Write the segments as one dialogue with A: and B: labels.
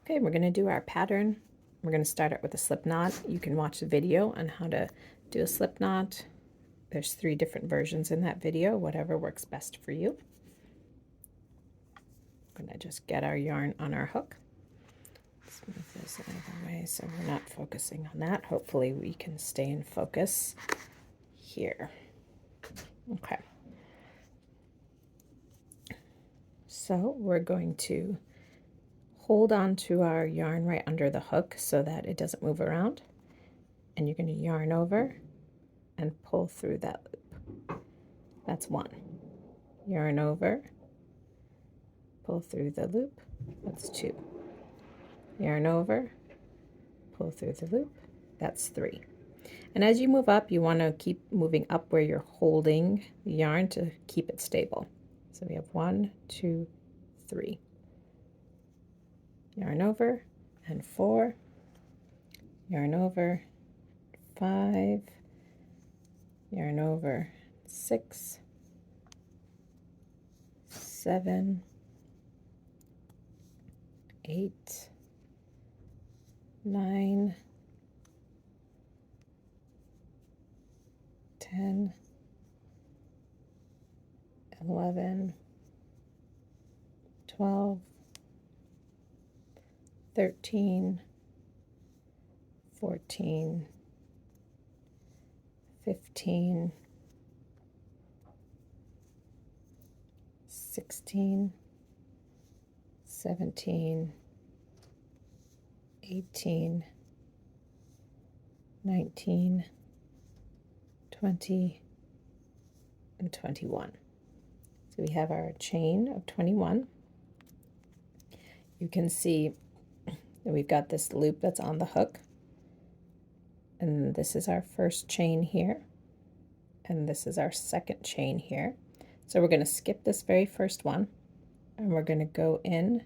A: Okay, we're going to do our pattern. We're going to start it with a slip knot. You can watch the video on how to do a slip knot. There's 3 different versions in that video, whatever works best for you. We're going to just get our yarn on our hook. Let's move this out of the way so we're not focusing on that. Hopefully we can stay in focus here. Okay. So we're going to hold on to our yarn right under the hook so that it doesn't move around. And you're going to yarn over and pull through that loop. That's 1. Yarn over, pull through the loop. That's 2. Yarn over, pull through the loop. That's 3. And as you move up, you want to keep moving up where you're holding the yarn to keep it stable. So we have 1, 2, 3. Yarn over and 4. Yarn over, 5. Yarn over, 6, 7, 8, 9, 10, 11, 12, 13, 14, 15, 16, 17, 18, 19, 20, and 21. So we have our chain of 21. You can see that we've got this loop that's on the hook. And this is our first chain here. And this is our second chain here. So we're going to skip this very first one. And we're going to go in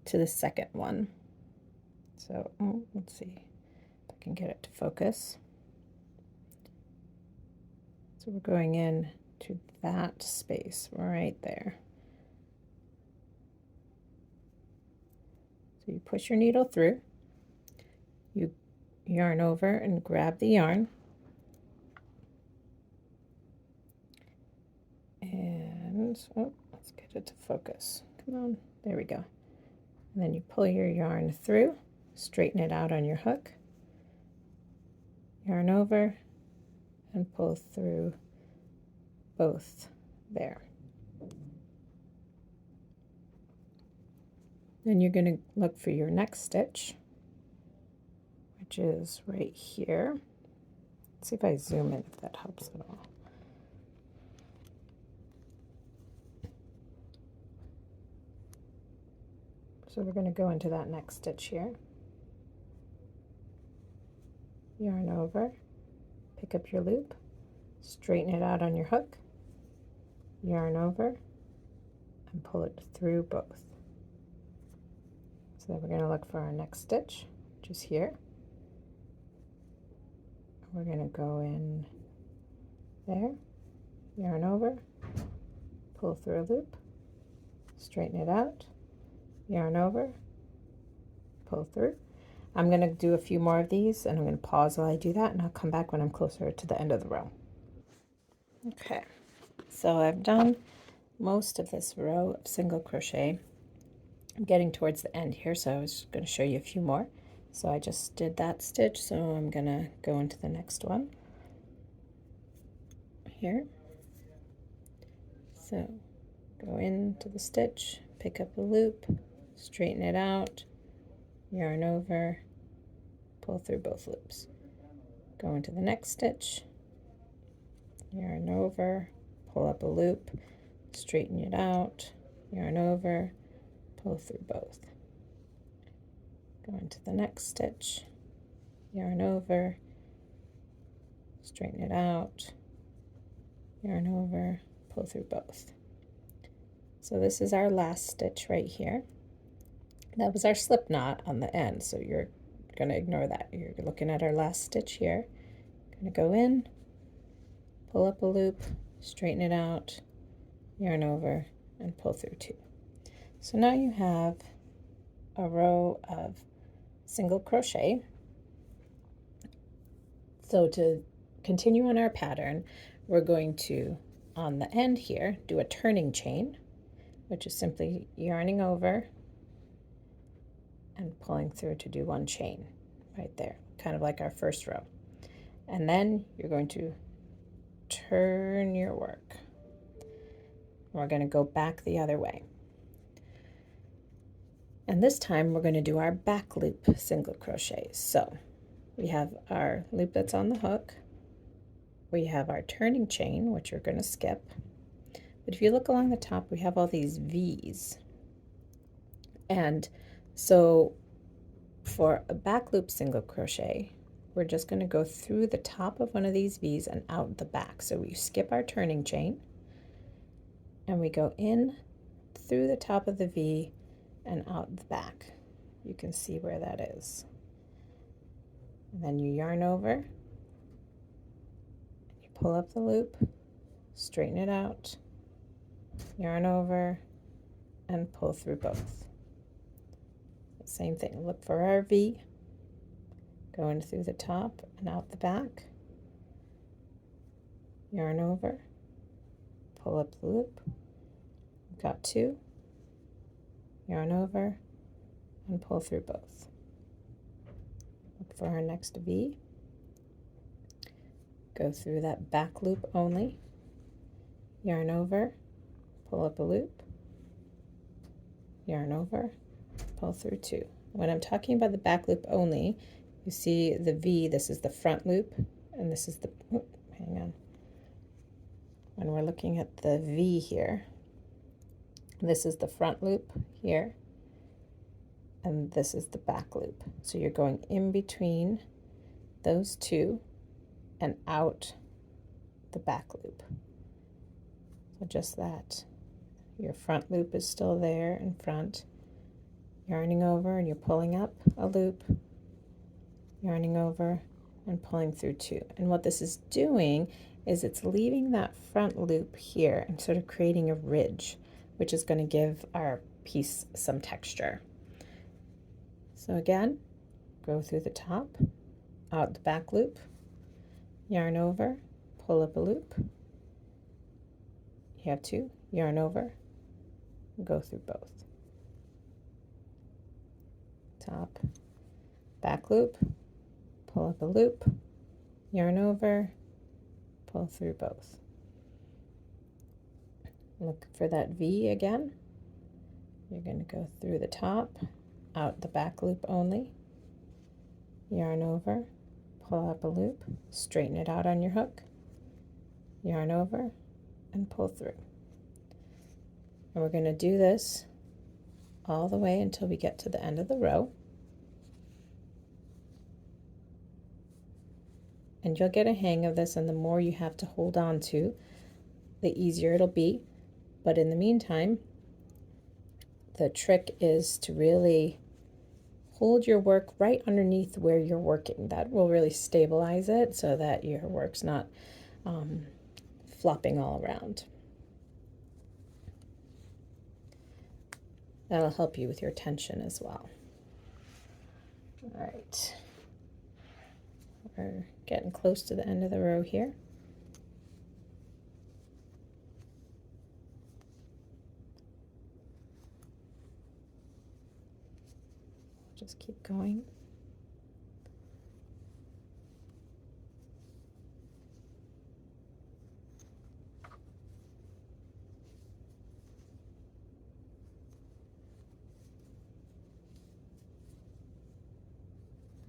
A: to the second one. So let's see if I can get it to focus. So we're going in to that space right there. So you push your needle through, you yarn over and grab the yarn, and let's get it to focus. Come on, there we go. And then you pull your yarn through, straighten it out on your hook, yarn over, and pull through both there. Then you're going to look for your next stitch, which is right here. Let's see if I zoom in, if that helps at all. So we're going to go into that next stitch here. Yarn over, pick up your loop, straighten it out on your hook, yarn over, and pull it through both. So then we're going to look for our next stitch, which is here. We're going to go in there, yarn over, pull through a loop, straighten it out, yarn over, pull through. I'm going to do a few more of these, and I'm going to pause while I do that, and I'll come back when I'm closer to the end of the row. Okay, so I've done most of this row of single crochet. I'm getting towards the end here, so I was going to show you a few more. So I just did that stitch, so I'm going to go into the next one here. So go into the stitch, pick up a loop, straighten it out, yarn over, pull through both loops. Go into the next stitch, yarn over, pull up a loop, straighten it out, yarn over, pull through both. Go into the next stitch, yarn over, straighten it out, yarn over, pull through both. So this is our last stitch right here. That was our slip knot on the end, so you're going to ignore that. You're looking at our last stitch here. Going to go in, pull up a loop, straighten it out, yarn over, and pull through 2. So now you have a row of single crochet. So to continue on our pattern, we're going to, on the end here, do a turning chain, which is simply yarning over and pulling through to do one chain right there, kind of like our first row. And then you're going to turn your work. We're going to go back the other way. And this time we're going to do our back loop single crochet. So we have our loop that's on the hook. We have our turning chain, which we're going to skip. But if you look along the top, we have all these V's. And so for a back loop single crochet, we're just going to go through the top of one of these V's and out the back. So we skip our turning chain and we go in through the top of the V and out the back. You can see where that is. And then you yarn over, you pull up the loop, straighten it out, yarn over, and pull through both. Same thing, look for our V, go in through the top and out the back, yarn over, pull up the loop, we've got two, yarn over, and pull through both. Look for our next V, go through that back loop only, yarn over, pull up a loop, yarn over, pull through two. When I'm talking about the back loop only, you see the V, this is the front loop, and this is the, hang on. When we're looking at the V here, this is the front loop here, and this is the back loop. So you're going in between those two and out the back loop. So just that. Your front loop is still there in front. Yarning over and you're pulling up a loop, yarning over and pulling through two. And what this is doing is it's leaving that front loop here and sort of creating a ridge, which is going to give our piece some texture. So again, go through the top, out the back loop, yarn over, pull up a loop. You have two, yarn over, go through both. Top, back loop, pull up a loop, yarn over, pull through both. Look for that V again. You're going to go through the top, out the back loop only, yarn over, pull up a loop, straighten it out on your hook, yarn over, and pull through. And we're going to do this all the way until we get to the end of the row. And you'll get a hang of this, and the more you have to hold on to, the easier it'll be. But in the meantime, the trick is to really hold your work right underneath where you're working. That will really stabilize it so that your work's not flopping all around. That'll help you with your tension as well. All right. We're getting close to the end of the row here. Just keep going.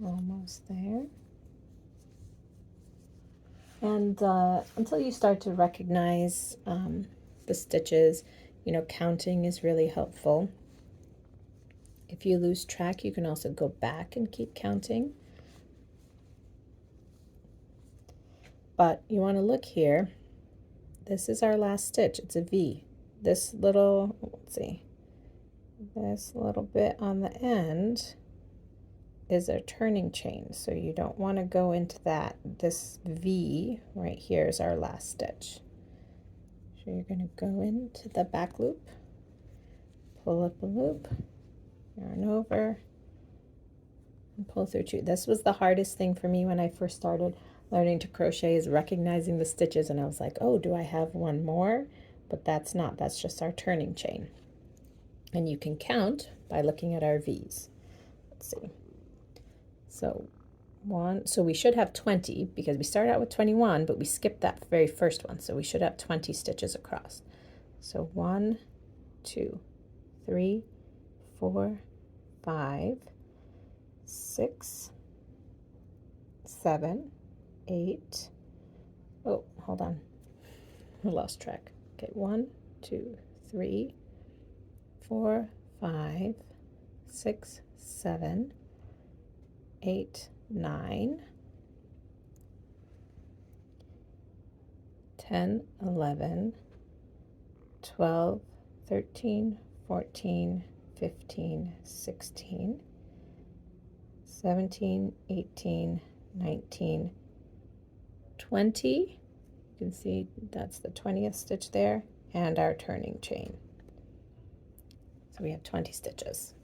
A: Almost there. And until you start to recognize the stitches, you know, counting is really helpful. If you lose track, you can also go back and keep counting. But you want to look here. This is our last stitch. It's a V. This little, let's see, this little bit on the end is a turning chain, so you don't want to go into that. This V right here is our last stitch. So you're going to go into the back loop, pull up a loop, yarn over, and pull through 2. This was the hardest thing for me when I first started learning to crochet, is recognizing the stitches, and I was like, oh, do I have one more? But that's not, that's just our turning chain. And you can count by looking at our V's. Let's see. So so we should have 20 because we started out with 21, but we skipped that very first one. So we should have 20 stitches across. So 1, 2, 3, 4, 5, 6, 7, 8. Oh, hold on. I lost track. Okay, 1, 2, 3, 4, 5, 6, 7, 8, 9, 10, 11, 12, 13, 14, 15, 16, 17, 18, 19, 20. You can see that's the 20th stitch there, and our turning chain. So we have 20 stitches.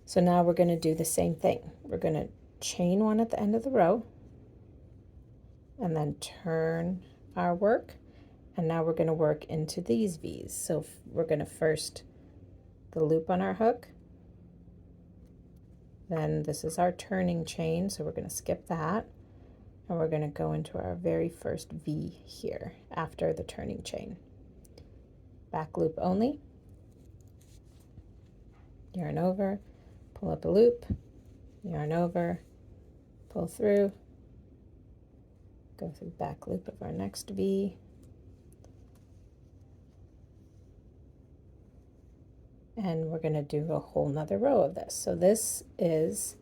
A: So now we're going to do the same thing. We're going to chain 1 at the end of the row and then turn our work, and now we're going to work into these V's. So we're going to first the loop on our hook, then this is our turning chain, so we're going to skip that, and we're going to go into our very first V here after the turning chain. Back loop only, yarn over, pull up a loop, yarn over, pull through, go through back loop of our next V, and we're going to do a whole nother row of this. So this is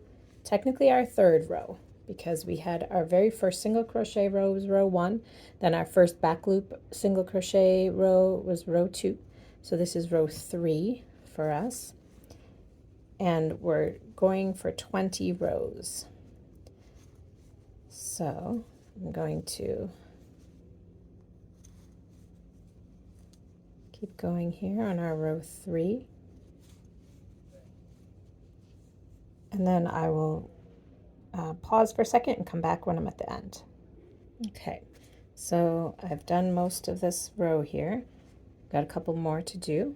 A: technically our 3rd row, because we had our very first single crochet row was row 1, then our first back loop single crochet row was row 2. So this is row 3 for us, and we're going for 20 rows. So I'm going to keep going here on our row 3, and then I will pause for a second and come back when I'm at the end. Okay, so I've done most of this row here. Got a couple more to do.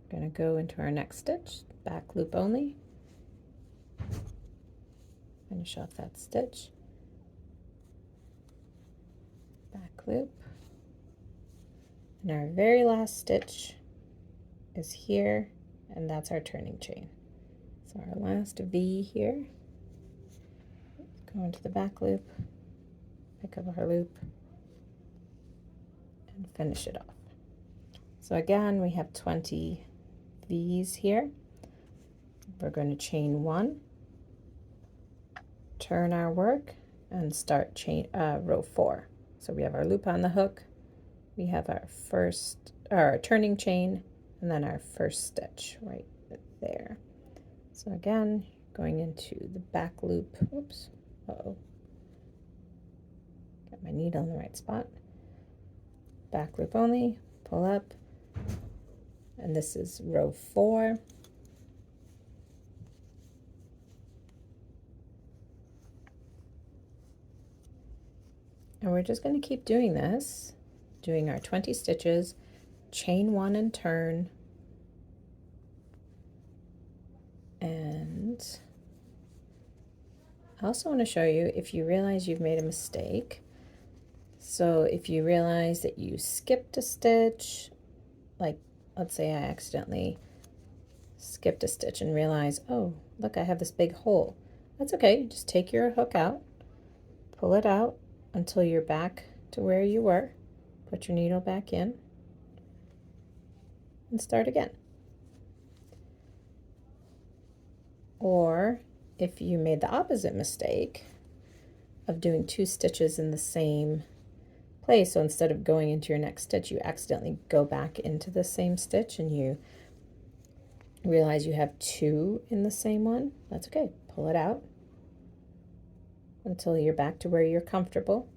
A: I'm going to go into our next stitch, back loop only, finish off that stitch, back loop, and our very last stitch is here, and that's our turning chain. So our last V here, go into the back loop, pick up our loop, and finish it off. So again, we have 20 V's here. We're going to chain 1, turn our work, and start chain row 4. So we have our loop on the hook, we have our turning chain, and then our first stitch right there. So again, going into the back loop. Oops. Uh-oh. Got my needle in the right spot. Back loop only, pull up, and this is row 4. And we're just going to keep doing this, doing our 20 stitches, chain 1 and turn, and I also want to show you if you realize you've made a mistake. So if you realize that you skipped a stitch, like let's say I accidentally skipped a stitch and realize, oh, look, I have this big hole. That's okay, just take your hook out, pull it out until you're back to where you were, put your needle back in, and start again. Or if you made the opposite mistake of doing 2 stitches in the same place, so instead of going into your next stitch, you accidentally go back into the same stitch and you realize you have 2 in the same one, that's okay. Pull it out until you're back to where you're comfortable.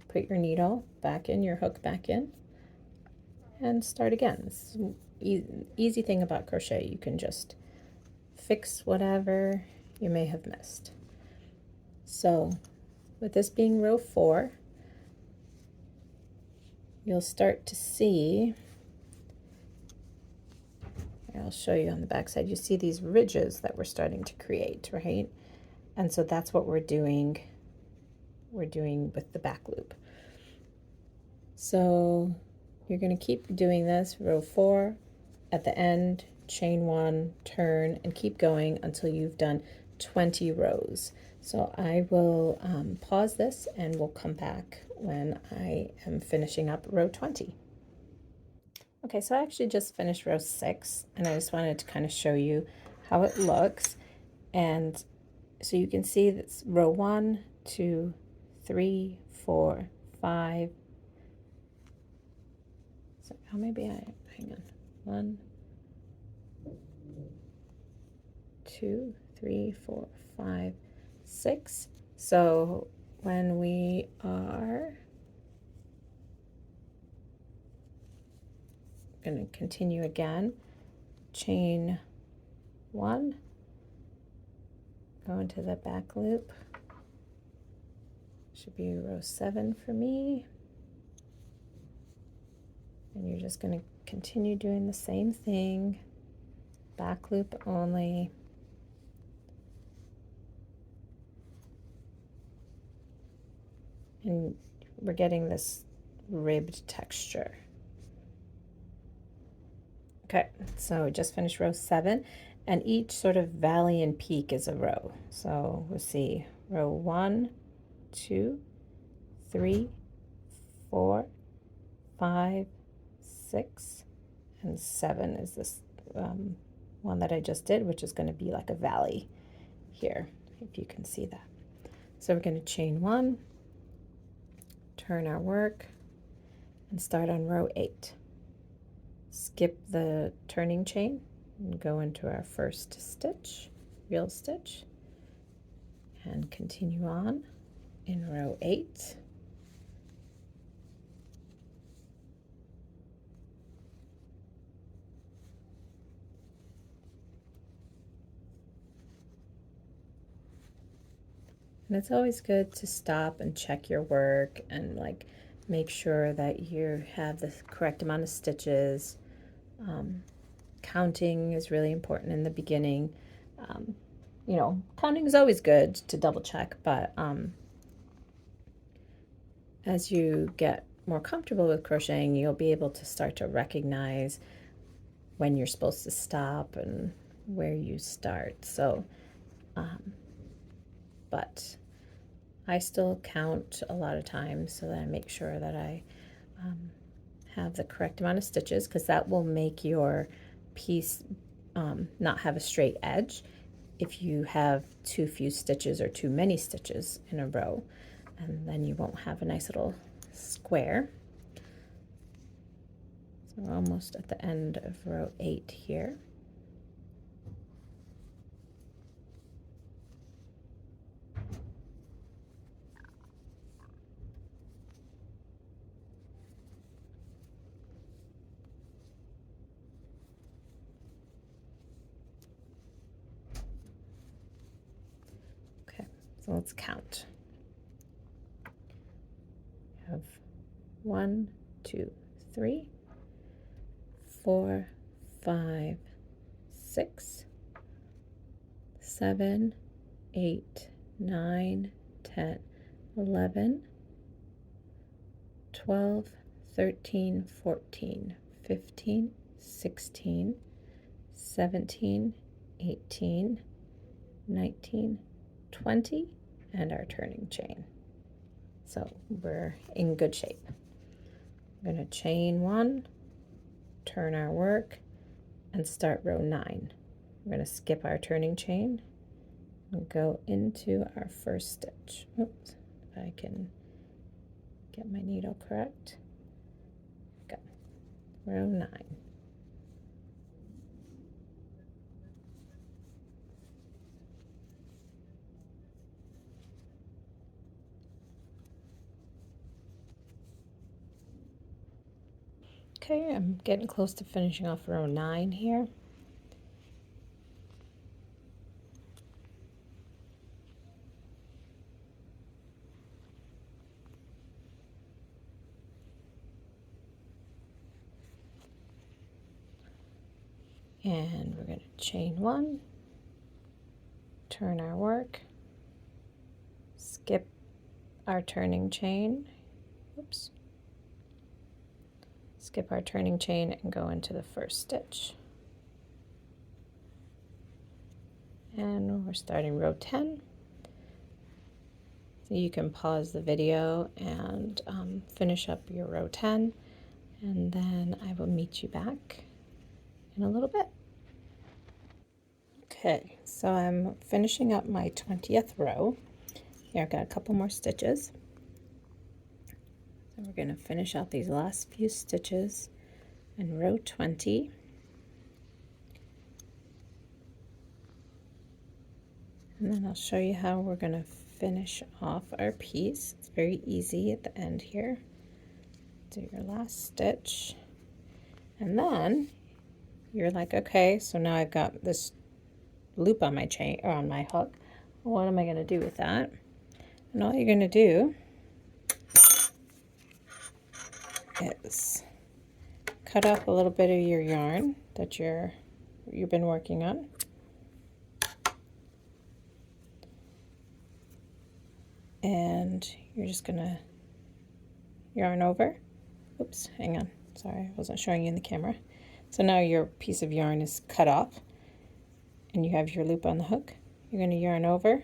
A: Put your needle back in, your hook back in, and start again. This is easy thing about crochet, you can just fix whatever you may have missed. So with this being row 4, you'll start to see, I'll show you on the back side, you see these ridges that we're starting to create, right? And so that's what we're doing with the back loop. So you're going to keep doing this, row 4, at the end, chain 1, turn, and keep going until you've done 20 rows. So I will pause this and we'll come back when I am finishing up row 20. Okay, so I actually just finished row 6, and I just wanted to kind of show you how it looks. And so you can see that's row 1, 2, 3, 4, 5. So how maybe hang on. 1, 2, 3, 4, 5, 6. So when we are going to continue again, chain 1, go into the back loop, should be row 7 for me, and you're just going to continue doing the same thing, back loop only. And we're getting this ribbed texture. Okay, so just finished row 7, and each sort of valley and peak is a row. So we'll see row 1, 2, 3, 4, 5, 6, and 7 is this one that I just did, which is going to be like a valley here, if you can see that. So we're going to chain 1, turn our work, and start on row 8. Skip the turning chain and go into our first stitch, real stitch, and continue on in row 8. And it's always good to stop and check your work and like make sure that you have the correct amount of stitches. Counting is really important in the beginning. You know, counting is always good to double check, but as you get more comfortable with crocheting, you'll be able to start to recognize when you're supposed to stop and where you start. So, but I still count a lot of times so that I make sure that I have the correct amount of stitches, because that will make your piece not have a straight edge if you have too few stitches or too many stitches in a row, and then you won't have a nice little square. So we're almost at the end of row 8 here. Okay, so let's count. We have 1, 2, 3, 4, 5, 6, 7, 8, 9, 10, 11, 12, 13, 14, 15, 16, 17, 18, 19, 20, and our turning chain. So we're in good shape. I'm going to chain 1, turn our work, and start row 9. We're going to skip our turning chain and go into our first stitch. Oops, if I can get my needle correct. Go. Row 9. Okay, I'm getting close to finishing off row 9 here. And we're going to chain 1, turn our work, skip our turning chain, oops, skip our turning chain and go into the first stitch. And we're starting row 10. So you can pause the video and finish up your row 10, and then I will meet you back in a little bit. Okay, so I'm finishing up my 20th row. Here I've got a couple more stitches. So we're going to finish out these last few stitches in row 20. And then I'll show you how we're going to finish off our piece. It's very easy at the end here. Do your last stitch. And then you're like, okay, so now I've got this loop on my chain or on my hook. What am I going to do with that? And all you're going to do is cut up a little bit of your yarn that you've been working on. And you're just going to yarn over. Oops, hang on. Sorry, I wasn't showing you in the camera. So now your piece of yarn is cut off and you have your loop on the hook. You're going to yarn over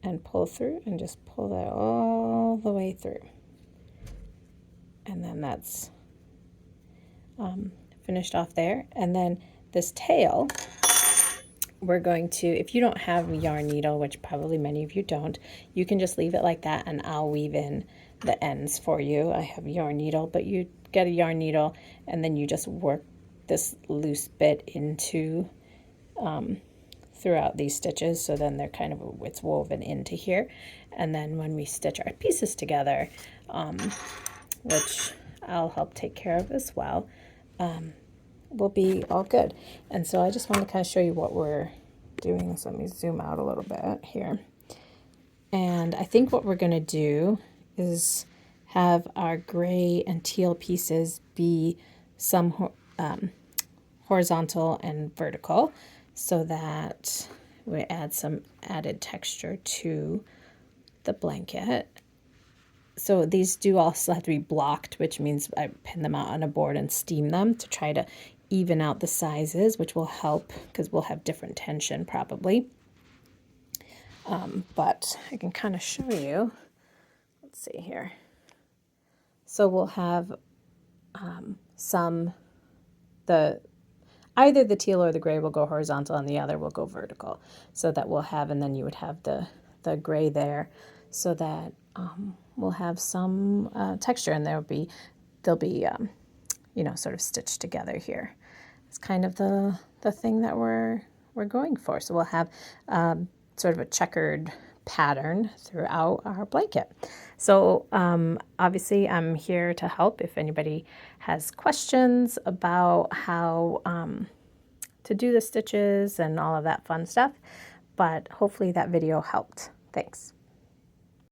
A: and pull through and just pull that all the way through. And then that's finished off there. And then this tail, we're going to, if you don't have a yarn needle, which probably many of you don't, you can just leave it like that and I'll weave in the ends for you. I have a yarn needle, but you get a yarn needle and then you just work this loose bit into throughout these stitches, so then they're kind of, it's woven into here. And then when we stitch our pieces together, which I'll help take care of as well, will be all good. And so I just want to kind of show you what we're doing. So let me zoom out a little bit here. And I think what we're going to do is have our gray and teal pieces be some horizontal and vertical, so that we add some added texture to the blanket. So these do also have to be blocked, which means I pin them out on a board and steam them to try to even out the sizes, which will help because we'll have different tension probably. But I can kind of show you. Let's see here. So we'll have either the teal or the gray will go horizontal and the other will go vertical. So that we'll have, and then you would have the gray there, so that we'll have some texture, and they'll be you know, sort of stitched together here. It's kind of the thing that we're going for. So we'll have sort of a checkered pattern throughout our blanket. So obviously I'm here to help if anybody has questions about how to do the stitches and all of that fun stuff, but hopefully that video helped. Thanks.